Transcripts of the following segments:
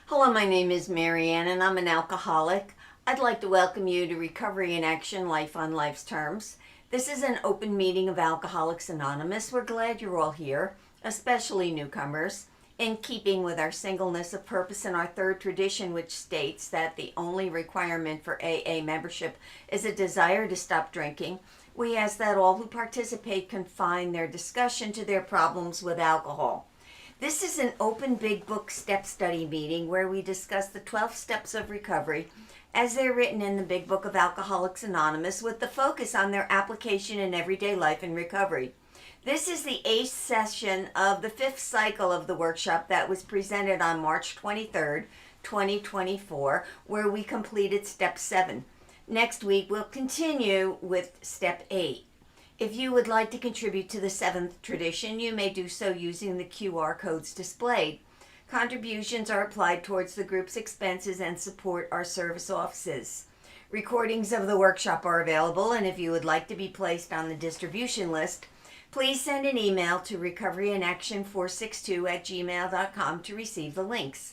Hello, my name is Marianne and I'm an alcoholic. I'd like to welcome you to Recovery in Action Life on Life's Terms. This is an open meeting of Alcoholics Anonymous. We're glad you're all here, especially newcomers, in keeping with our singleness of purpose and our third tradition, which states that the only requirement for AA membership is a desire to stop drinking. We ask that all who participate confine their discussion to their problems with alcohol. This is an open big book step study meeting where we discuss the 12 steps of recovery as they're written in the Big Book of Alcoholics Anonymous with the focus on their application in everyday life and recovery. This is the 8th session of the 5th cycle of the workshop that was presented on March 23rd, 2024, where we completed step 7. Next week, we'll continue with step 8. If you would like to contribute to the 7th tradition, you may do so using the QR codes displayed. Contributions are applied towards the group's expenses and support our service offices. Recordings of the workshop are available, and if you would like to be placed on the distribution list, please send an email to recoveryinaction462@gmail.com to receive the links.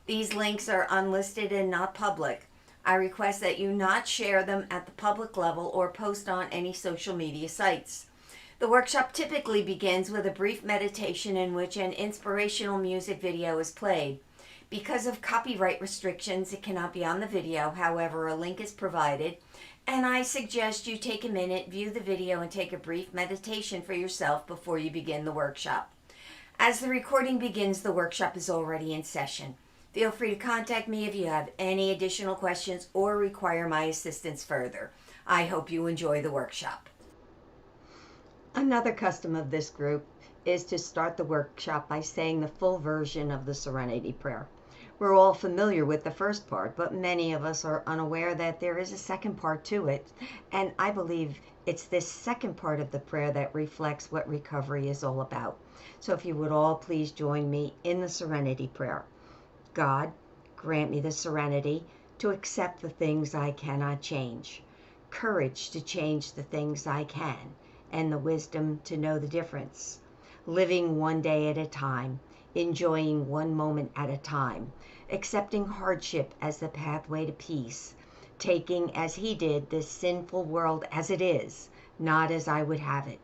These links are unlisted and not public. I request that you not share them at the public level or post on any social media sites. The workshop typically begins with a brief meditation in which an inspirational music video is played. Because of copyright restrictions, it cannot be on the video. However, a link is provided, and I suggest you take a minute, view the video, and take a brief meditation for yourself before you begin the workshop. As the recording begins, the workshop is already in session. Feel free to contact me if you have any additional questions or require my assistance further. I hope you enjoy the workshop. Another custom of this group is to start the workshop by saying the full version of the Serenity Prayer. We're all familiar with the first part, but many of us are unaware that there is a second part to it, and I believe it's this second part of the prayer that reflects what recovery is all about. So if you would all please join me in the Serenity Prayer. God, grant me the serenity to accept the things I cannot change, courage to change the things I can, and the wisdom to know the difference. Living one day at a time, enjoying one moment at a time, accepting hardship as the pathway to peace, taking as He did this sinful world as it is, not as I would have it,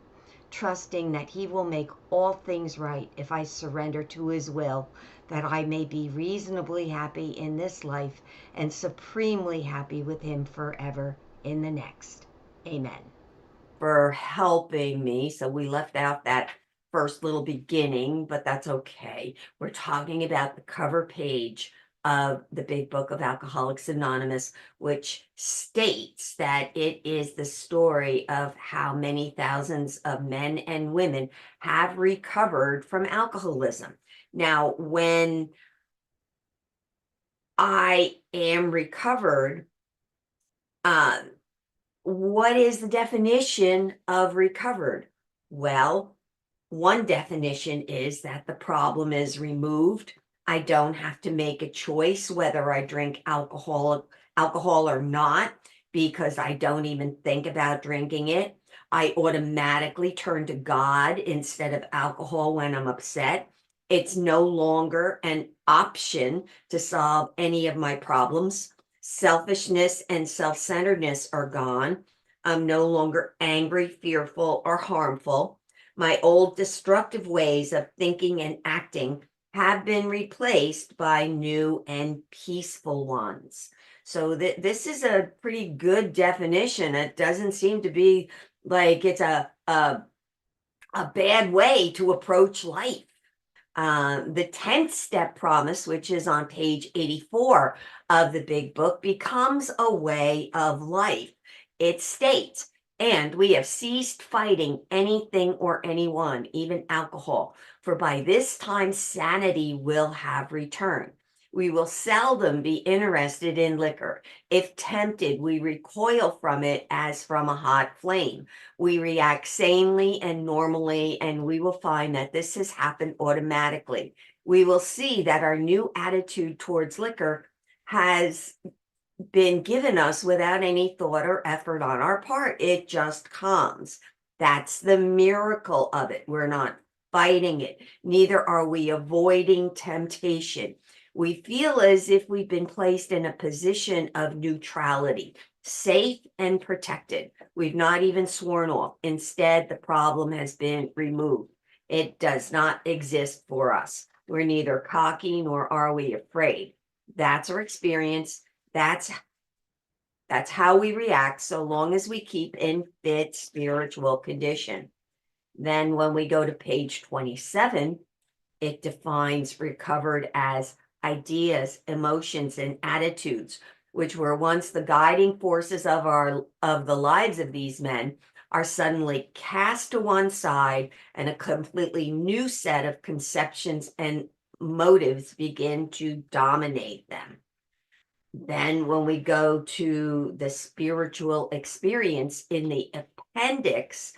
trusting that He will make all things right if I surrender to His will, that I may be reasonably happy in this life and supremely happy with Him forever in the next. Amen. For helping me. So we left out that first little beginning, but that's okay. We're talking about the cover page of the Big Book of Alcoholics Anonymous, which states that it is the story of how many thousands of men and women have recovered from alcoholism. Now, when I am recovered, what is the definition of recovered? Well, one definition is that the problem is removed. I don't have to make a choice whether I drink alcohol or not, because I don't even think about drinking it. I automatically turn to God instead of alcohol when I'm upset. It's no longer an option to solve any of my problems. Selfishness and self-centeredness are gone. I'm no longer angry, fearful, or harmful. My old destructive ways of thinking and acting have been replaced by new and peaceful ones. So this is a pretty good definition. It doesn't seem to be like it's a bad way to approach life. The 10th step promise, which is on page 84 of the Big Book, becomes a way of life. It states, and we have ceased fighting anything or anyone, even alcohol, for by this time sanity will have returned. We will seldom be interested in liquor. If tempted, we recoil from it as from a hot flame. We react sanely and normally, and we will find that this has happened automatically. We will see that our new attitude towards liquor has been given us without any thought or effort on our part. It just comes. That's the miracle of it. We're not fighting it. Neither are we avoiding temptation. We feel as if we've been placed in a position of neutrality, safe and protected. We've not even sworn off. Instead, the problem has been removed. It does not exist for us. We're neither cocky nor are we afraid. That's our experience. That's how we react so long as we keep in fit spiritual condition. Then when we go to page 27, it defines recovered as ideas, emotions, and attitudes, which were once the guiding forces of the lives of these men, are suddenly cast to one side, and a completely new set of conceptions and motives begin to dominate them. Then, when we go to the spiritual experience in the appendix,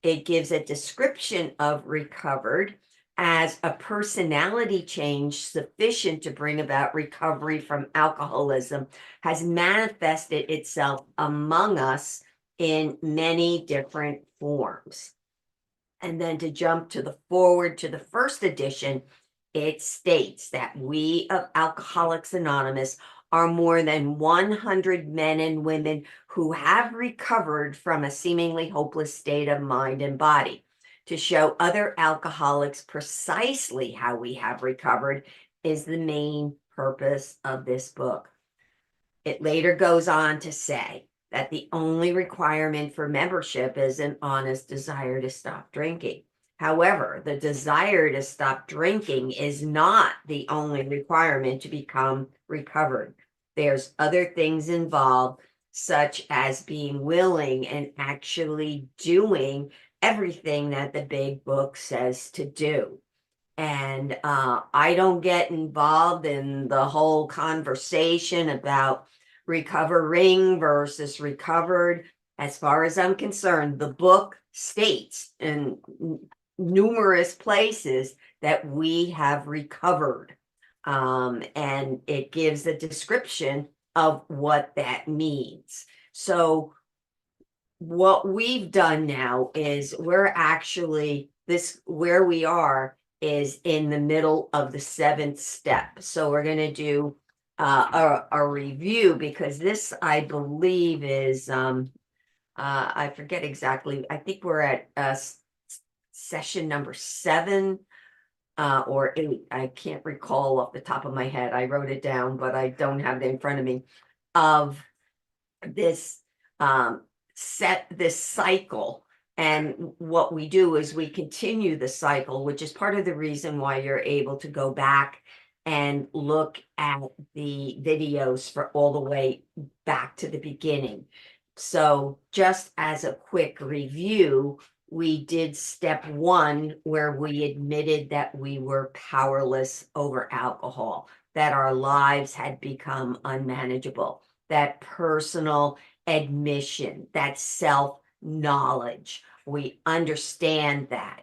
it gives a description of recovered as a personality change sufficient to bring about recovery from alcoholism has manifested itself among us in many different forms. And then to jump to the forward to the first edition, it states that we of Alcoholics Anonymous are more than 100 men and women who have recovered from a seemingly hopeless state of mind and body. To show other alcoholics precisely how we have recovered is the main purpose of this book. It later goes on to say that the only requirement for membership is an honest desire to stop drinking. However, the desire to stop drinking is not the only requirement to become recovered. There's other things involved, such as being willing and actually doing everything that the big book says to do. And I don't get involved in the whole conversation about recovering versus recovered. As far as I'm concerned, the book states in numerous places that we have recovered. And it gives a description of what that means. So, what we've done now is we're actually where we are is in the middle of the 7th step. So we're going to do a review, because this, I believe, is I forget exactly. I think we're at session number 7 or 8. I can't recall off the top of my head. I wrote it down, but I don't have it in front of me, of this this cycle. And what we do is we continue the cycle, which is part of the reason why you're able to go back and look at the videos for all the way back to the beginning. So just as a quick review, we did step 1, where we admitted that we were powerless over alcohol, that our lives had become unmanageable, that personal admission, that self-knowledge. We understand that.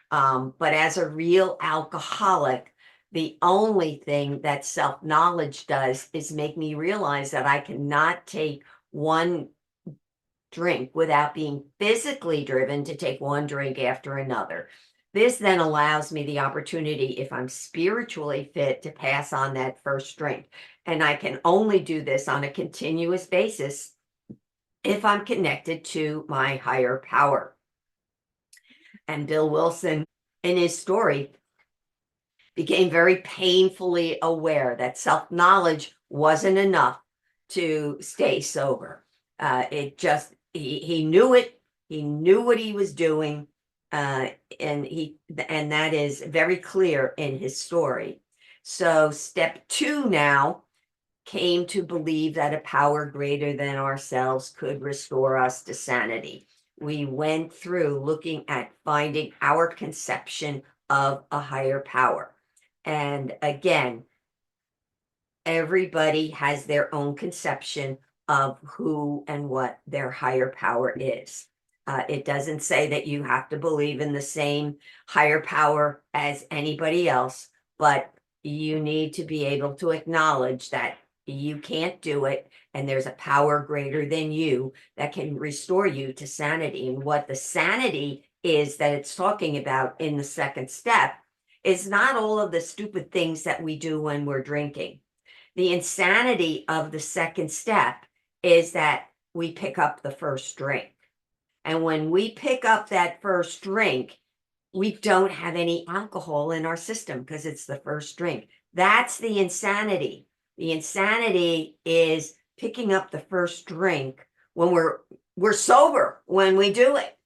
But as a real alcoholic, the only thing that self-knowledge does is make me realize that I cannot take one drink without being physically driven to take one drink after another. This then allows me the opportunity, if I'm spiritually fit, to pass on that first drink. And I can only do this on a continuous basis if I'm connected to my higher power. And Bill Wilson, in his story, became very painfully aware that self-knowledge wasn't enough to stay sober. It just, he knew it. He knew what he was doing. And that is very clear in his story. So step 2 now came to believe that a power greater than ourselves could restore us to sanity. We went through looking at finding our conception of a higher power. And again, everybody has their own conception of who and what their higher power is. It doesn't say that you have to believe in the same higher power as anybody else, but you need to be able to acknowledge that you can't do it, and there's a power greater than you that can restore you to sanity. And what the sanity is that it's talking about in the 2nd step is not all of the stupid things that we do when we're drinking. The insanity of the second step is that we pick up the first drink. And when we pick up that first drink, we don't have any alcohol in our system because it's the first drink. That's the insanity. The insanity is picking up the first drink when we're sober when we do it.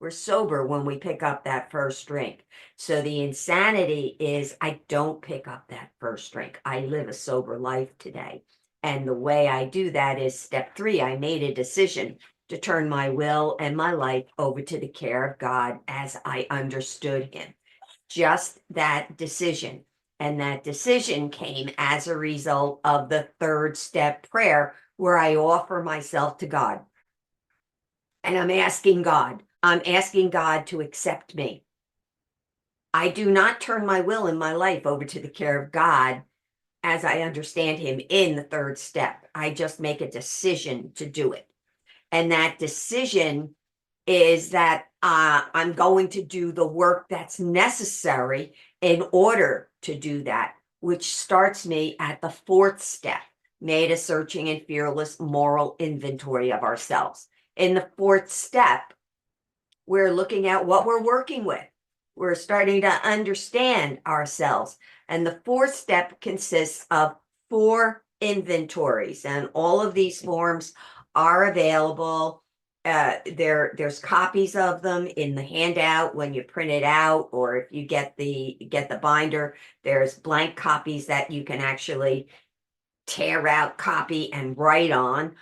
We're sober when we pick up that first drink. So the insanity is I don't pick up that first drink. I live a sober life today. And the way I do that is step 3. I made a decision to turn my will and my life over to the care of God as I understood him. Just that decision. And that decision came as a result of the 3rd step prayer where I offer myself to God. And I'm asking God to accept me. I do not turn my will and my life over to the care of God as I understand him in the 3rd step. I just make a decision to do it. And that decision is that I'm going to do the work that's necessary in order to do that, which starts me at the 4th step, made a searching and fearless moral inventory of ourselves. In the 4th step, we're looking at what we're working with. We're starting to understand ourselves. And the 4th step consists of 4 inventories, and all of these forms are available. There's copies of them in the handout when you print it out, or if you get the binder, there's blank copies that you can actually tear out, copy, and write on.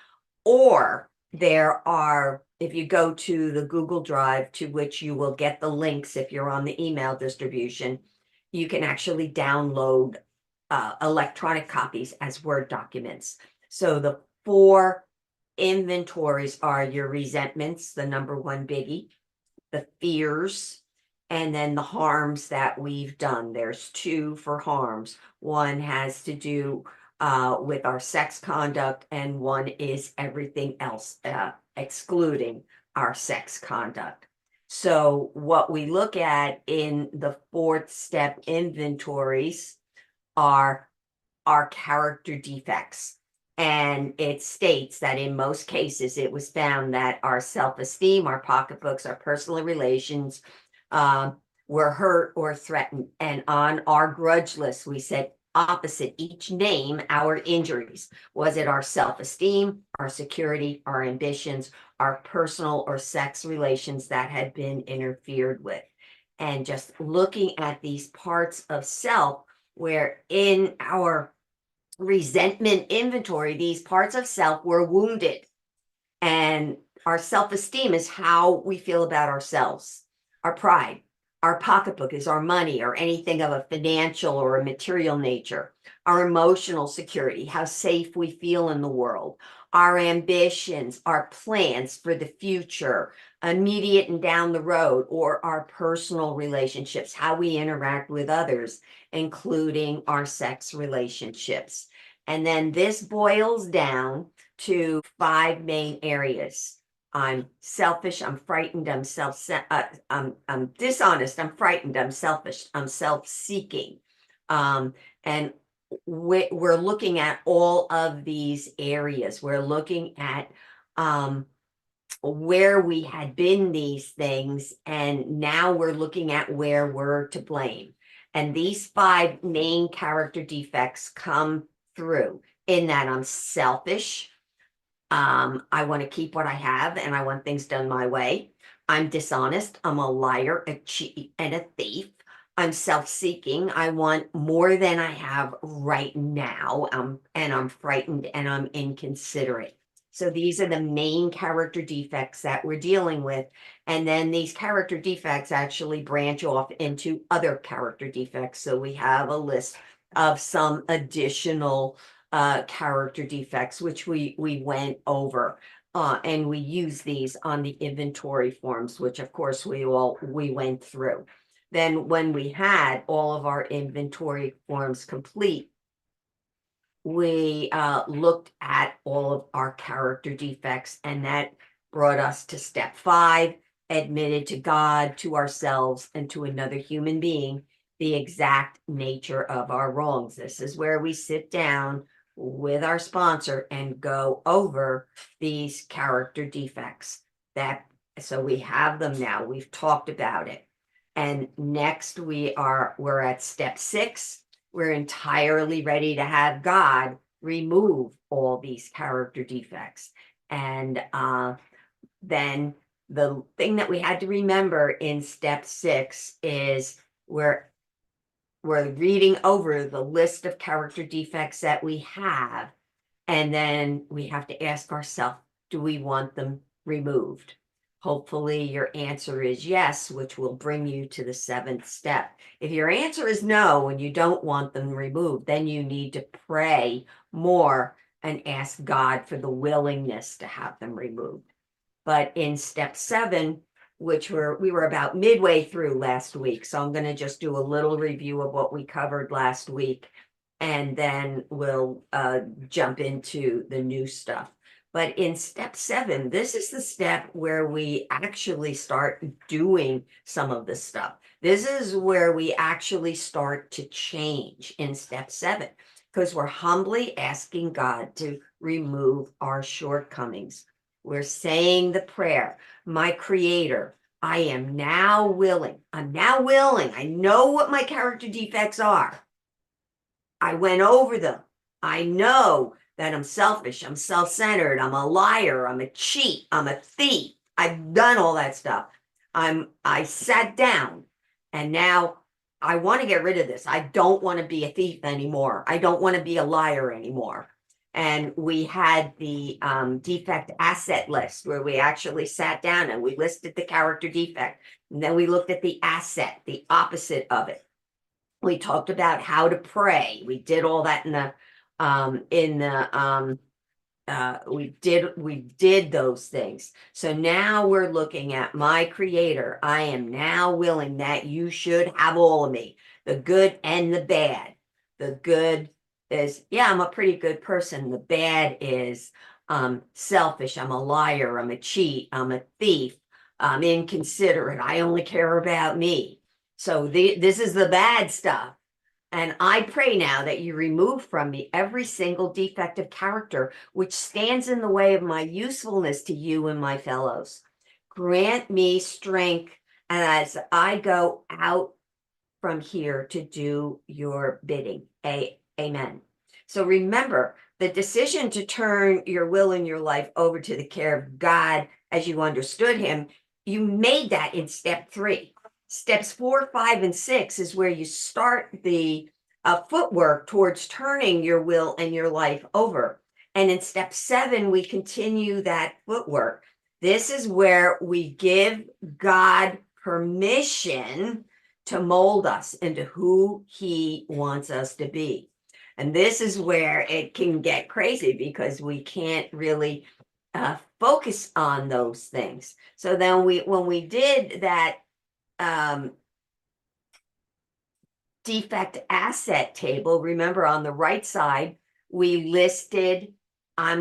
Or there are, if you go to the Google Drive, to which you will get the links if you're on the email distribution, you can actually download electronic copies as Word documents. So the 4 inventories are your resentments, the number 1 biggie, the fears, and then the harms that we've done. There's 2 for harms. One has to do with our sex conduct, and one is everything else, excluding our sex conduct. So what we look at in the 4th step inventories are our character defects. And it states that in most cases, it was found that our self-esteem, our pocketbooks, our personal relations were hurt or threatened. And on our grudge list, we said opposite each name, our injuries. Was it our self-esteem, our security, our ambitions, our personal or sex relations that had been interfered with? And just looking at these parts of self where in our resentment inventory, these parts of self were wounded. And our self-esteem is how we feel about ourselves. Our pride, our pocketbook is our money or anything of a financial or a material nature. Our emotional security, how safe we feel in the world. Our ambitions, our plans for the future, immediate and down the road, or our personal relationships, how we interact with others, including our sex relationships. And then this boils down to 5 main areas. I'm selfish, I'm frightened, I'm I'm dishonest, I'm frightened, I'm selfish, I'm self-seeking. And we're looking at all of these areas. We're looking at where we had been these things, and now we're looking at where we're to blame. And these 5 main character defects come through in that I'm selfish. I want to keep what I have and I want things done my way. I'm dishonest. I'm a liar, a cheat, and a thief. I'm self-seeking. I want more than I have right now. And I'm frightened and I'm inconsiderate. So these are the main character defects that we're dealing with. And then these character defects actually branch off into other character defects. So we have a list of some additional character defects, which we went over. And we use these on the inventory forms, which of course we went through. Then when we had all of our inventory forms complete, we looked at all of our character defects, and that brought us to step 5, admitted to God, to ourselves, and to another human being the exact nature of our wrongs. This is where we sit down with our sponsor and go over these character defects. So we have them now. We've talked about it. And next we're at step 6. We're entirely ready to have God remove all these character defects. And then the thing that we had to remember in step 6 is we're reading over the list of character defects that we have, and then we have to ask ourselves, do we want them removed? Hopefully your answer is yes, which will bring you to the 7th step. If your answer is no and you don't want them removed, then you need to pray more and ask God for the willingness to have them removed. But in step 7, which we were about midway through last week, so I'm going to just do a little review of what we covered last week, and then we'll jump into the new stuff. But in step 7, this is the step where we actually start doing some of the stuff. This is where we actually start to change in step 7, because we're humbly asking God to remove our shortcomings. We're saying the prayer, my Creator, I am now willing. I'm now willing. I know what my character defects are. I went over them. I know that I'm selfish. I'm self-centered. I'm a liar. I'm a cheat. I'm a thief. I've done all that stuff. I sat down, and now I want to get rid of this. I don't want to be a thief anymore. I don't want to be a liar anymore. And we had the defect asset list where we actually sat down and we listed the character defect. And then we looked at the asset, the opposite of it. We talked about how to pray. We did all that we did those things. So now we're looking at my Creator. I am now willing that you should have all of me, the good and the bad. The good is, yeah, I'm a pretty good person. The bad is selfish. I'm a liar. I'm a cheat. I'm a thief. I'm inconsiderate. I only care about me. So this is the bad stuff. And I pray now that you remove from me every single defective character which stands in the way of my usefulness to you and my fellows. Grant me strength as I go out from here to do your bidding. Amen. So remember, the decision to turn your will and your life over to the care of God as you understood him, you made that in step 3. Steps 4, 5, and 6 is where you start the footwork towards turning your will and your life over. And in step 7, we continue that footwork. This is where we give God permission to mold us into who he wants us to be. And this is where it can get crazy because we can't really focus on those things. So then when we did that defect asset table, remember on the right side, we listed, I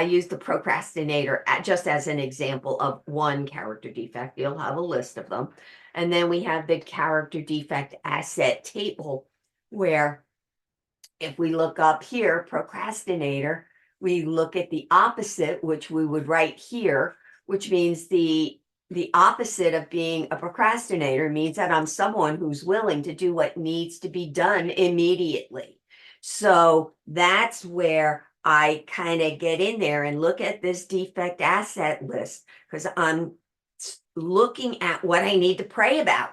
used the procrastinator just as an example of one character defect. You'll have a list of them. And then we have the character defect asset table where if we look up here, procrastinator, we look at the opposite, which we would write here, which means the opposite of being a procrastinator means that I'm someone who's willing to do what needs to be done immediately. So that's where I kind of get in there and look at this defect asset list because I'm looking at what I need to pray about.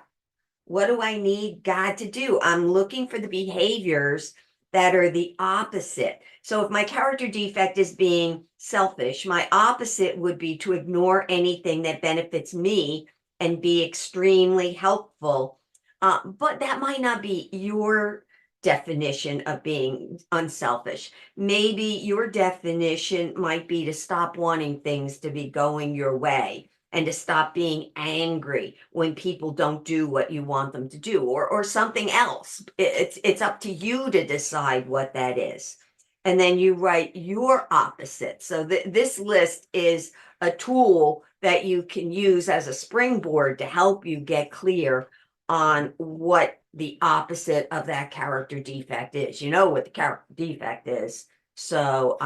What do I need God to do? I'm looking for the behaviors that are the opposite. So if my character defect is being selfish, my opposite would be to ignore anything that benefits me and be extremely helpful. But that might not be your definition of being unselfish. Maybe your definition might be to stop wanting things to be going your way and to stop being angry when people don't do what you want them to do, or something else. It's up to you to decide what that is. And then you write your opposite. So this list is a tool that you can use as a springboard to help you get clear on what the opposite of that character defect is. You know what the character defect is. So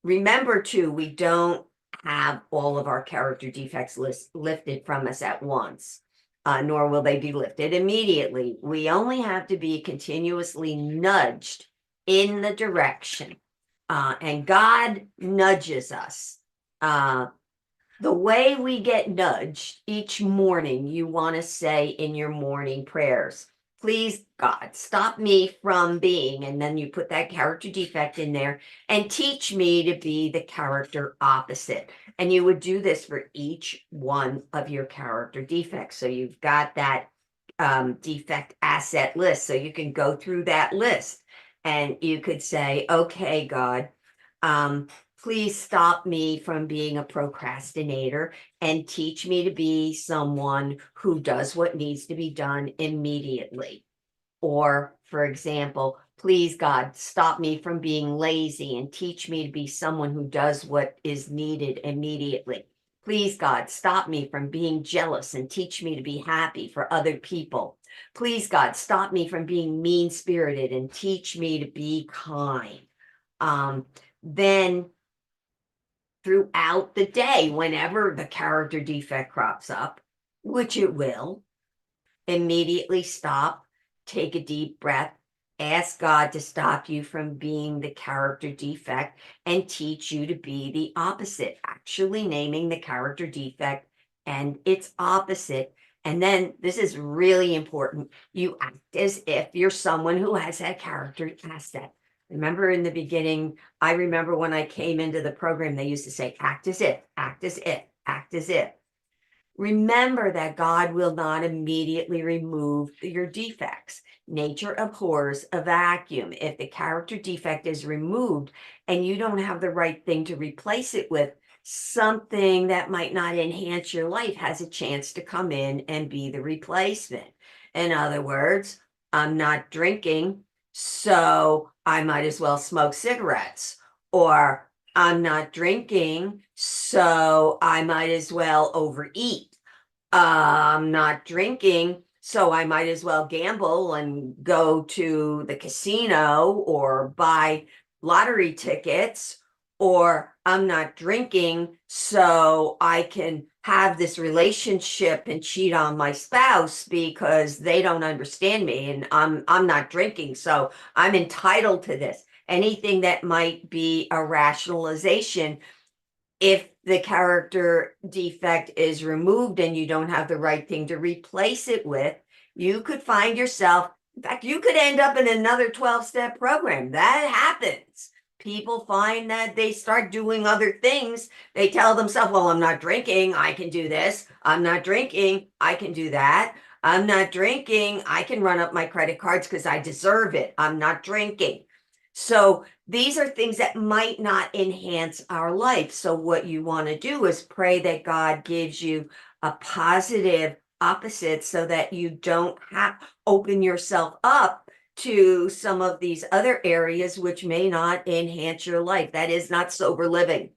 remember too, we don't have all of our character defects lifted from us at once, nor will they be lifted immediately. We only have to be continuously nudged in the direction, and God nudges us. The way we get nudged each morning, you want to say in your morning prayers, please, God, stop me from being, and then you put that character defect in there, and teach me to be the character opposite. And you would do this for each one of your character defects. So you've got that defect asset list. So you can go through that list and you could say, okay, God, please stop me from being a procrastinator and teach me to be someone who does what needs to be done immediately. Or, for example, please, God, stop me from being lazy and teach me to be someone who does what is needed immediately. Please, God, stop me from being jealous and teach me to be happy for other people. Please, God, stop me from being mean-spirited and teach me to be kind. Then throughout the day, whenever the character defect crops up, which it will, immediately stop, take a deep breath, ask God to stop you from being the character defect and teach you to be the opposite, actually naming the character defect and its opposite. And then this is really important. You act as if you're someone who has that character asset. Remember in the beginning, I remember when I came into the program, they used to say, act as if, act as if, act as if. Remember that God will not immediately remove your defects. Nature abhors a vacuum. If the character defect is removed and you don't have the right thing to replace it with, something that might not enhance your life has a chance to come in and be the replacement. In other words, I'm not drinking, so I might as well smoke cigarettes. Or I'm not drinking, so I might as well overeat. I'm not drinking, so I might as well gamble and go to the casino or buy lottery tickets. Or I'm not drinking, so I can have this relationship and cheat on my spouse because they don't understand me, and I'm not drinking, so I'm entitled to this. Anything that might be a rationalization, if the character defect is removed and you don't have the right thing to replace it with, you could find yourself, in fact, you could end up in another 12-step program. That happens. People find that they start doing other things. They tell themselves, well, I'm not drinking, I can do this. I'm not drinking, I can do that. I'm not drinking, I can run up my credit cards because I deserve it. I'm not drinking. So these are things that might not enhance our life. So what you want to do is pray that God gives you a positive opposite so that you don't have open yourself up to some of these other areas which may not enhance your life. That is not sober living.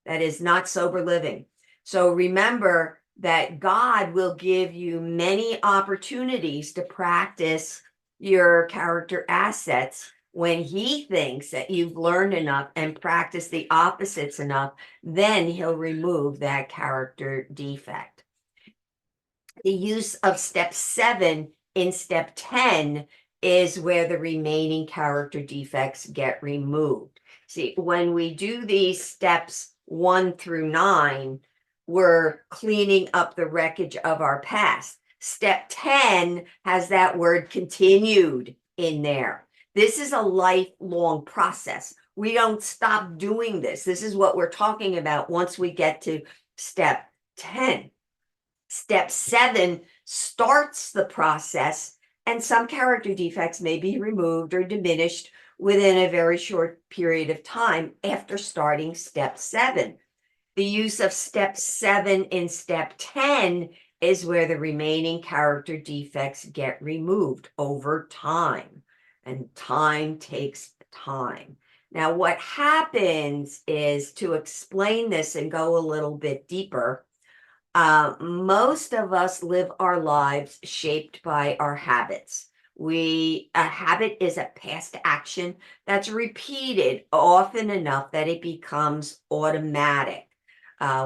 That is not sober living. So remember that God will give you many opportunities to practice your character assets. When he thinks that you've learned enough and practiced the opposites enough, then he'll remove that character defect. The use of step 7 in step 10 is where the remaining character defects get removed. See, when we do these steps 1 through 9, we're cleaning up the wreckage of our past. Step 10 has that word continued in there. This is a lifelong process. We don't stop doing this. This is what we're talking about once we get to step 10. Step 7 starts the process, and some character defects may be removed or diminished within a very short period of time after starting step 7. The use of step 7 in step 10 is where the remaining character defects get removed over time. And time takes time. Now, what happens is, to explain this and go a little bit deeper, Most of us live our lives shaped by our habits. A habit is a past action that's repeated often enough that it becomes automatic.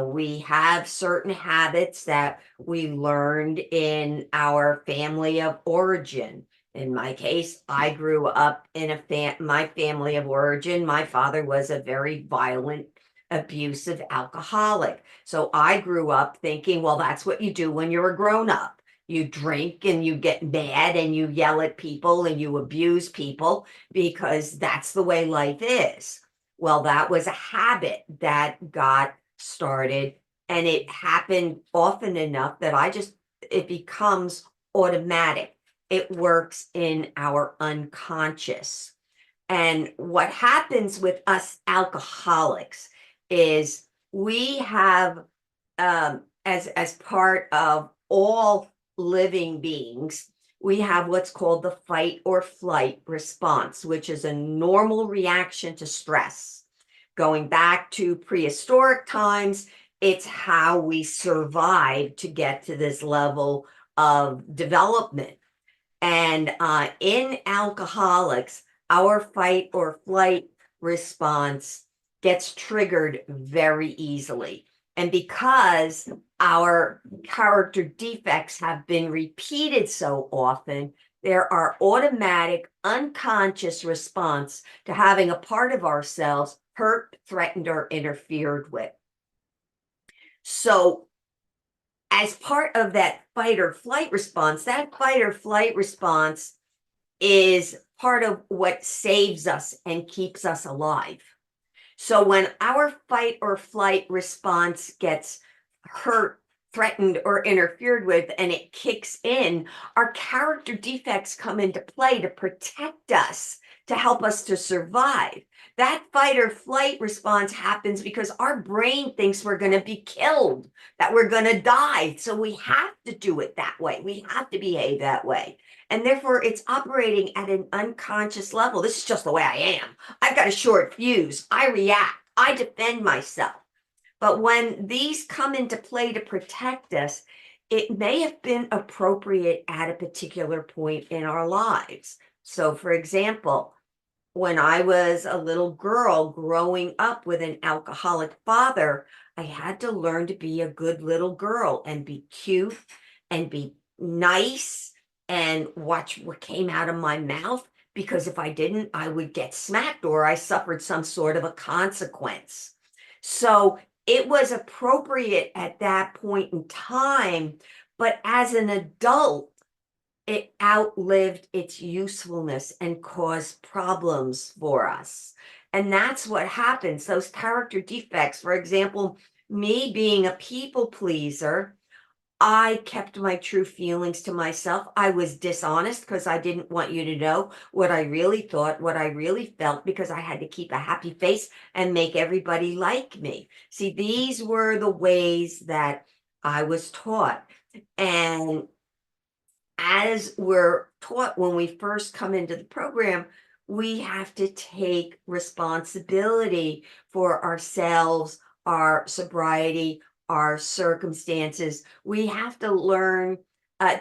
We have certain habits that we learned in our family of origin. In my case, I grew up in my family of origin. My father was a very violent, abusive alcoholic. So I grew up thinking, well, that's what you do when you're a grown up. You drink and you get mad and you yell at people and you abuse people because that's the way life is. Well, that was a habit that got started, and it happened often enough that it becomes automatic. It works in our unconscious. And what happens with us alcoholics is we have, as part of all living beings, we have what's called the fight or flight response, which is a normal reaction to stress. Going back to prehistoric times, it's how we survived to get to this level of development. And in alcoholics, our fight or flight response gets triggered very easily. And because our character defects have been repeated so often, there are automatic, unconscious response to having a part of ourselves hurt, threatened, or interfered with. So as part of that fight or flight response, that fight or flight response is part of what saves us and keeps us alive. So when our fight or flight response gets hurt, threatened, or interfered with, and it kicks in, our character defects come into play to protect us, to help us to survive. That fight or flight response happens because our brain thinks we're going to be killed, that we're going to die. So we have to do it that way. We have to behave that way. And therefore, it's operating at an unconscious level. This is just the way I am. I've got a short fuse. I react. I defend myself. But when these come into play to protect us, it may have been appropriate at a particular point in our lives. So, for example, when I was a little girl growing up with an alcoholic father, I had to learn to be a good little girl and be cute and be nice and watch what came out of my mouth, because if I didn't, I would get smacked or I suffered some sort of a consequence. So it was appropriate at that point in time, but as an adult, it outlived its usefulness and caused problems for us. And that's what happens. Those character defects, for example, me being a people pleaser, I kept my true feelings to myself. I was dishonest because I didn't want you to know what I really thought, what I really felt, because I had to keep a happy face and make everybody like me. See, these were the ways that I was taught. And as we're taught when we first come into the program, we have to take responsibility for ourselves, our sobriety, our circumstances. We have to learn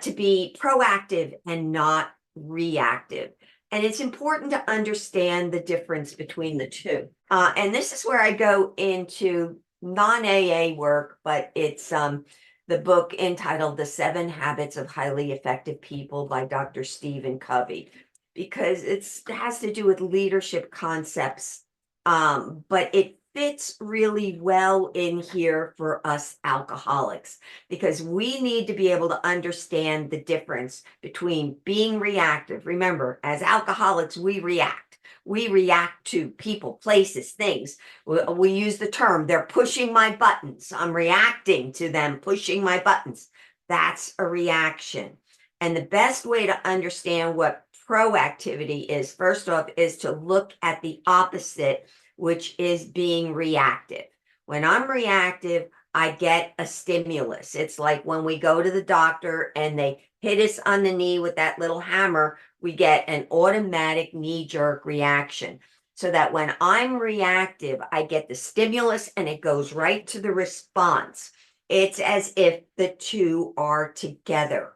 to be proactive and not reactive. And it's important to understand the difference between the two. And this is where I go into non AA work, but it's the book entitled The 7 Habits of Highly Effective People by Dr. Stephen Covey, because it has to do with leadership concepts, but it fits really well in here for us alcoholics, because we need to be able to understand the difference between being reactive. Remember, as alcoholics, we react. We react to people, places, things. We use the term, they're pushing my buttons. I'm reacting to them pushing my buttons. That's a reaction. And the best way to understand what proactivity is, first off, is to look at the opposite, which is being reactive. When I'm reactive, I get a stimulus. It's like when we go to the doctor and they hit us on the knee with that little hammer, we get an automatic knee-jerk reaction. So that when I'm reactive, I get the stimulus and it goes right to the response. It's as if the two are together.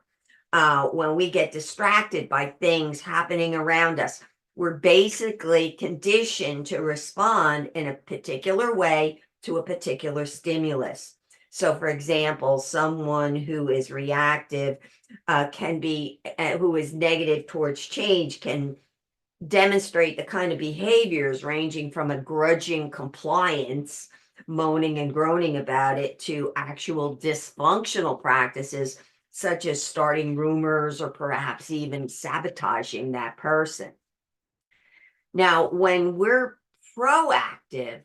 When we get distracted by things happening around us, we're basically conditioned to respond in a particular way to a particular stimulus. So, for example, someone who is reactive who is negative towards change can demonstrate the kind of behaviors ranging from a grudging compliance, moaning and groaning about it, to actual dysfunctional practices such as starting rumors or perhaps even sabotaging that person. Now, when we're proactive,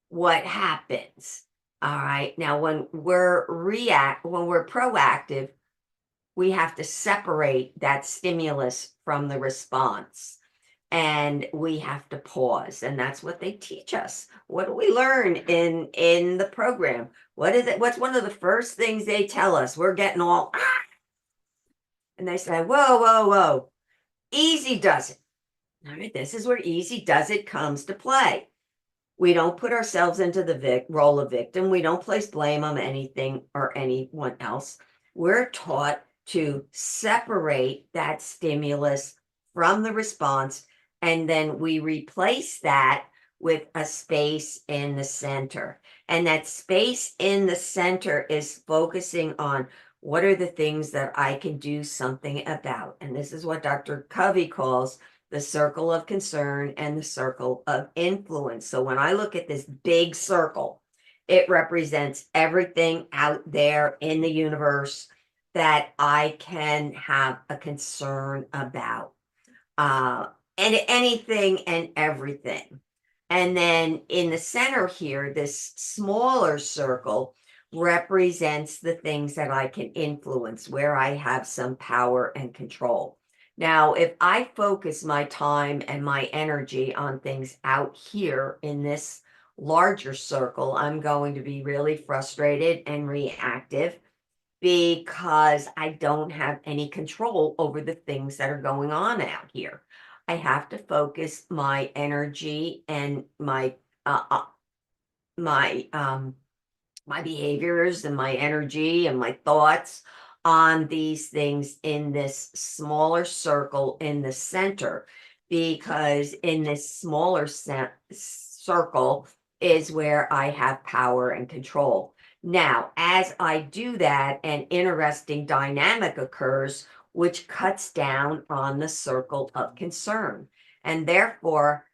what happens? All right. Now, when we're proactive, we have to separate that stimulus from the response, and we have to pause, and that's what they teach us. What do we learn in the program? What is it? What's one of the first things they tell us? We're getting all and they say, whoa, whoa, whoa, easy does it. All right, this is where easy does it comes to play. We don't put ourselves into the role of victim. We don't place blame on anything or anyone else. We're taught to separate that stimulus from the response, and then we replace that with a space in the center. And that space in the center is focusing on what are the things that I can do something about. And this is what Dr. Covey calls the circle of concern and the circle of influence. So when I look at this big circle, it represents everything out there in the universe that I can have a concern about, uh, and anything and everything. And then in the center here, this smaller circle represents the things that I can influence, where I have some power and control. Now, if I focus my time and my energy on things out here in this larger circle, I'm going to be really frustrated and reactive because I don't have any control over the things that are going on out here. I have to focus my energy and my my behaviors and my energy and my thoughts on these things in this smaller circle in the center, because in this smaller circle is where I have power and control. Now, as I do that, an interesting dynamic occurs which cuts down on the circle of concern. And therefore,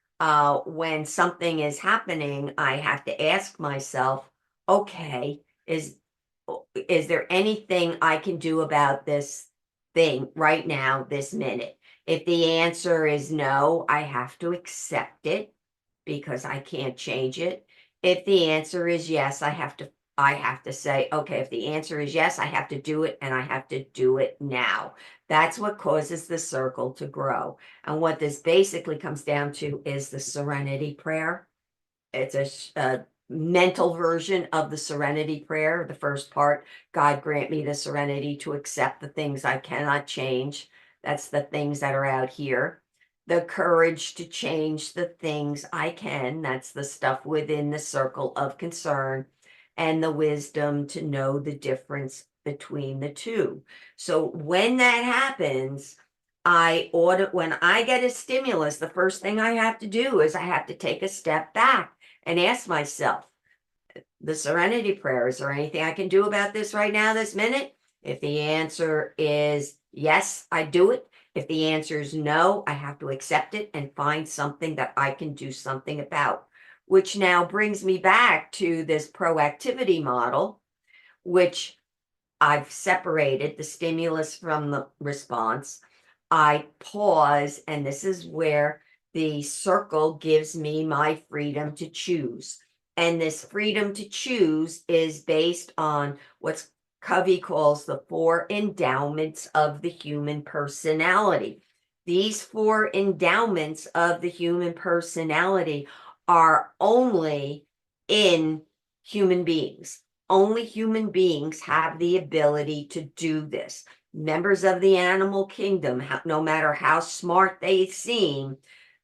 when something is happening, I have to ask myself, okay, is there anything I can do about this thing right now, this minute? If the answer is no, I have to accept it because I can't change it. If the answer is yes, I have to say, okay, if the answer is yes, I have to do it, and I have to do it now. That's what causes the circle to grow. And what this basically comes down to is the serenity prayer. It's a mental version of the serenity prayer. The first part, God grant me the serenity to accept the things I cannot change. That's the things that are out here. The courage to change the things I can. That's the stuff within the circle of concern. And the wisdom to know the difference between the two. So when that happens, when I get a stimulus, the first thing I have to do is I have to take a step back and ask myself the serenity prayer, is there anything I can do about this right now, this minute? If the answer is yes, I do it. If the answer is no, I have to accept it and find something that I can do something about, which now brings me back to this proactivity model, which I've separated the stimulus from the response. I pause, and this is where the circle gives me my freedom to choose. And this freedom to choose is based on what Covey calls the four endowments of the human personality. These four endowments of the human personality are only in human beings. Only human beings have the ability to do this. Members of the animal kingdom, no matter how smart they seem,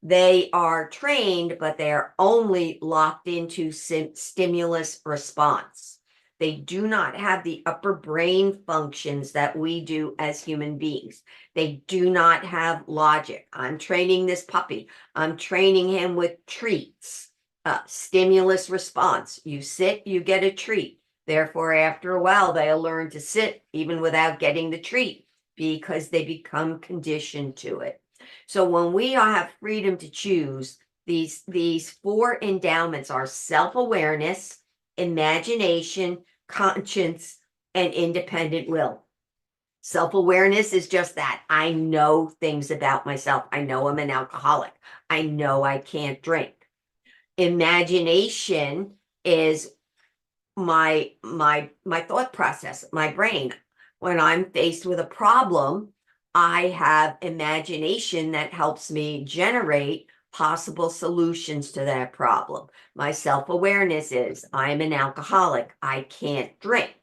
they are trained, but they are only locked into stimulus response. They do not have the upper brain functions that we do as human beings. They do not have logic. I'm training this puppy. I'm training him with treats. Stimulus response. You sit, you get a treat. Therefore, after a while, they'll learn to sit even without getting the treat because they become conditioned to it. So when we have freedom to choose, these four endowments are self-awareness, imagination, conscience, and independent will. Self-awareness is just that. I know things about myself. I know I'm an alcoholic. I know I can't drink. Imagination is my thought process, my brain. When I'm faced with a problem, I have imagination that helps me generate possible solutions to that problem. My self-awareness is I'm an alcoholic. I can't drink.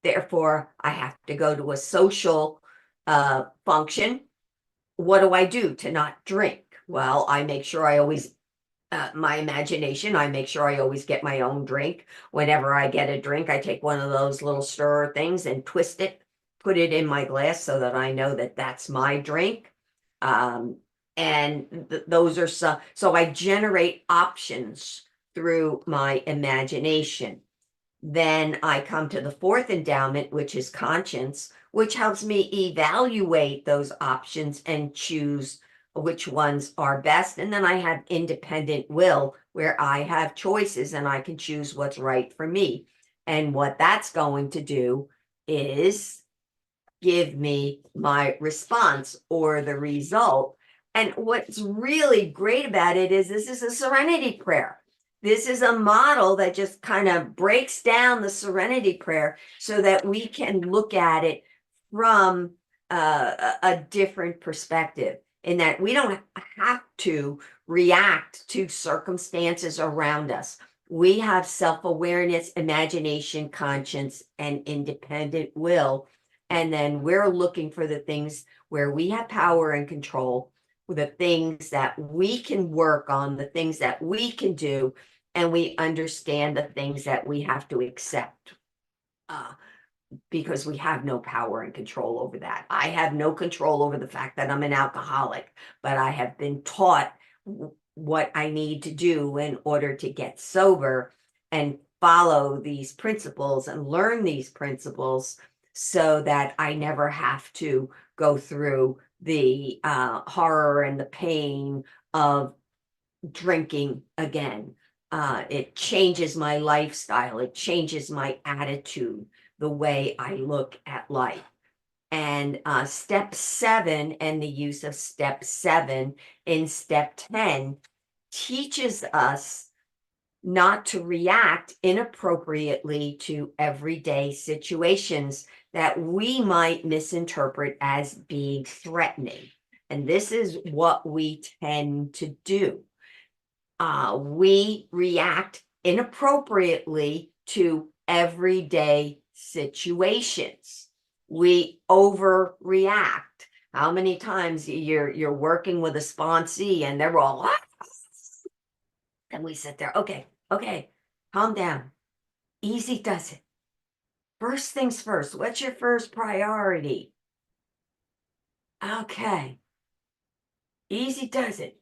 Therefore, I have to go to a social function. What do I do to not drink? Well, I make sure I always my imagination, I make sure I always get my own drink. Whenever I get a drink, I take one of those little stirrer things and twist it, put it in my glass so that I know that that's my drink. And those are so I generate options through my imagination. Then I come to the fourth endowment, which is conscience, which helps me evaluate those options and choose which ones are best. And then I have independent will, where I have choices and I can choose what's right for me. And what that's going to do is give me my response or the result. And what's really great about it is this is a serenity prayer. This is a model that just kind of breaks down the serenity prayer so that we can look at it from a different perspective, in that we don't have to react to circumstances around us. We have self-awareness, imagination, conscience, and independent will. And then we're looking for the things where we have power and control, the things that we can work on, the things that we can do, and we understand the things that we have to accept. Because we have no power and control over that. I have no control over the fact that I'm an alcoholic, but I have been taught what I need to do in order to get sober and follow these principles and learn these principles so that I never have to go through the horror and the pain of drinking again. It changes my lifestyle. It changes my attitude, the way I look at life. And step 7 and the use of step 7 in step 10 teaches us not to react inappropriately to everyday situations that we might misinterpret as being threatening. And this is what we tend to do. We react inappropriately to everyday situations. We overreact. How many times you're working with a sponsee and they're all, ah! And we sit there, okay, calm down. Easy does it. First things first. What's your first priority? Okay. Easy does it.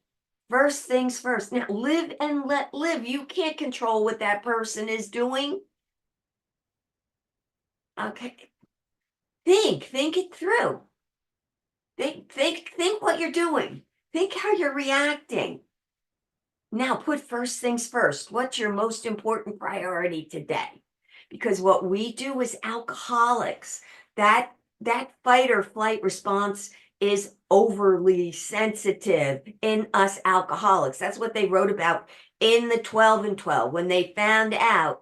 First things first. Now live and let live. You can't control what that person is doing. Okay. Think it through. Think what you're doing. Think how you're reacting. Now put first things first. What's your most important priority today? Because what we do as alcoholics, that fight or flight response is overly sensitive in us alcoholics. That's what they wrote about in the 12 and 12 when they found out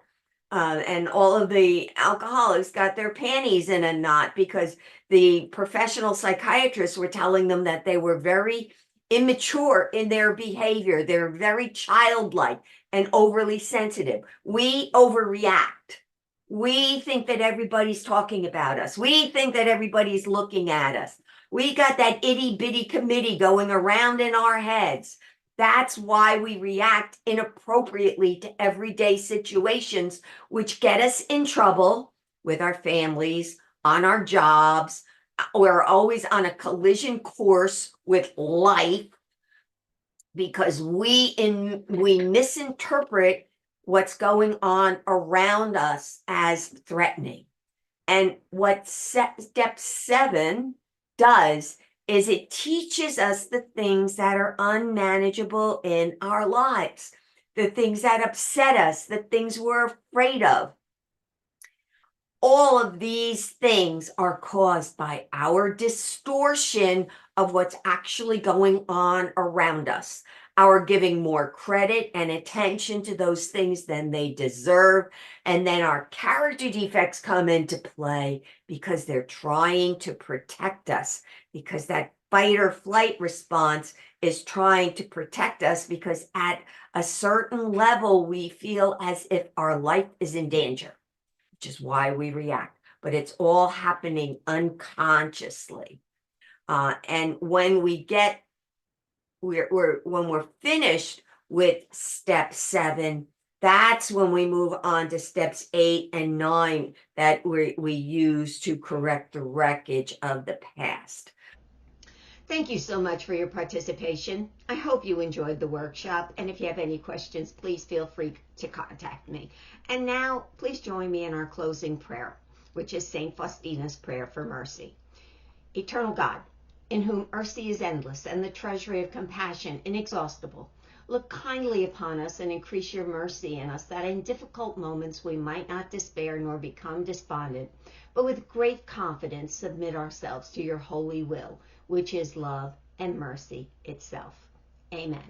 and all of the alcoholics got their panties in a knot because the professional psychiatrists were telling them that they were very immature in their behavior. They're very childlike and overly sensitive. We overreact. We think that everybody's talking about us. We think that everybody's looking at us. We got that itty bitty committee going around in our heads. That's why we react inappropriately to everyday situations, which get us in trouble with our families, on our jobs. We're always on a collision course with life because we misinterpret what's going on around us as threatening. And what step 7 does is it teaches us the things that are unmanageable in our lives, the things that upset us, the things we're afraid of. All of these things are caused by our distortion of what's actually going on around us. Our giving more credit and attention to those things than they deserve. And then our character defects come into play because they're trying to protect us, because that fight or flight response is trying to protect us because at a certain level, we feel as if our life is in danger, which is why we react. But it's all happening unconsciously. And when we're finished with step 7, that's when we move on to steps 8 and 9 that we use to correct the wreckage of the past. Thank you so much for your participation. I hope you enjoyed the workshop, and if you have any questions, please feel free to contact me. And now, please join me in our closing prayer, which is St. Faustina's Prayer for Mercy. Eternal God, in whom mercy is endless and the treasury of compassion inexhaustible, look kindly upon us and increase your mercy in us, that in difficult moments we might not despair nor become despondent, but with great confidence submit ourselves to your holy will, which is love and mercy itself. Amen.